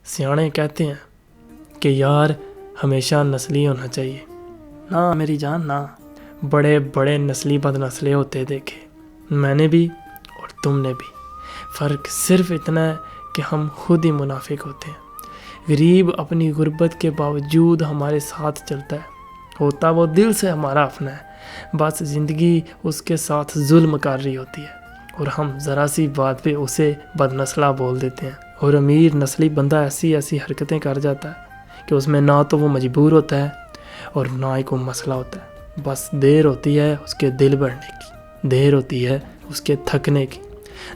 سیانے کہتے ہیں کہ یار ہمیشہ نسلی ہونا چاہیے. نہ میری جان نہ، بڑے بڑے نسلی بد نسلے ہوتے دیکھے میں نے بھی اور تم نے بھی. فرق صرف اتنا ہے کہ ہم خود ہی منافق ہوتے ہیں. غریب اپنی غربت کے باوجود ہمارے ساتھ چلتا ہے، ہوتا وہ دل سے ہمارا اپنا ہے، بس زندگی اس کے ساتھ ظلم کر رہی ہوتی ہے اور ہم ذرا سی بات پہ اسے بد نسلہ بول دیتے ہیں. اور امیر نسلی بندہ ایسی حرکتیں کر جاتا ہے کہ اس میں نہ تو وہ مجبور ہوتا ہے اور نہ ہی کوئی مسئلہ ہوتا ہے. بس دیر ہوتی ہے اس کے دل بڑھنے کی، دیر ہوتی ہے اس کے تھکنے کی،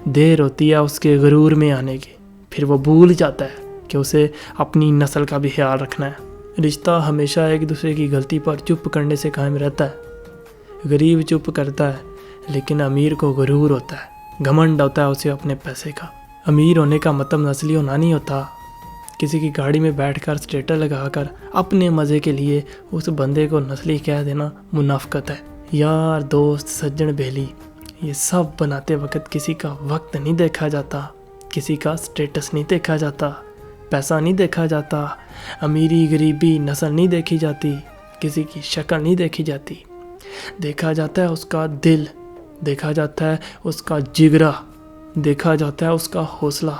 دیر ہوتی ہے اس کے غرور میں آنے کی. پھر وہ بھول جاتا ہے کہ اسے اپنی نسل کا بھی خیال رکھنا ہے. رشتہ ہمیشہ ایک دوسرے کی غلطی پر چپ کرنے سے قائم رہتا ہے. غریب چپ کرتا ہے لیکن امیر کو غرور ہوتا ہے، گھمنڈ ہوتا ہے اسے اپنے پیسے کا. امیر ہونے کا مطلب نسلی ہونا نہیں ہوتا. کسی کی گاڑی میں بیٹھ کر اسٹیٹس لگا کر اپنے مزے کے لیے اس بندے کو نسلی کہہ دینا منافقت ہے. یار دوست سجن بہلی یہ سب بناتے وقت کسی کا وقت نہیں دیکھا جاتا، کسی کا اسٹیٹس نہیں دیکھا جاتا، پیسہ نہیں دیکھا جاتا، امیری غریبی نسل نہیں دیکھی جاتی، کسی کی شکل نہیں دیکھی جاتی. دیکھا جاتا ہے اس کا دل، دیکھا جاتا ہے اس کا جگرا، دیکھا جاتا ہے اس کا حوصلہ،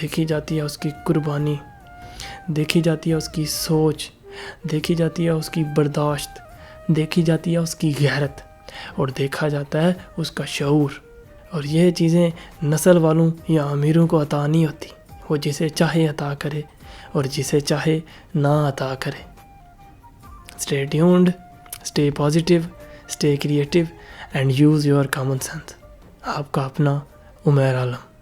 دیکھی جاتی ہے اس کی قربانی، دیکھی جاتی ہے اس کی سوچ، دیکھی جاتی ہے اس کی برداشت، دیکھی جاتی ہے اس کی غیرت، اور دیکھا جاتا ہے اس کا شعور. اور یہ چیزیں نسل والوں یا امیروں کو عطا نہیں ہوتی، وہ جسے چاہے عطا کرے اور جسے چاہے نہ عطا کرے. Stay tuned, stay positive, stay creative and use your common sense. آپ کا اپنا عمیر عالم.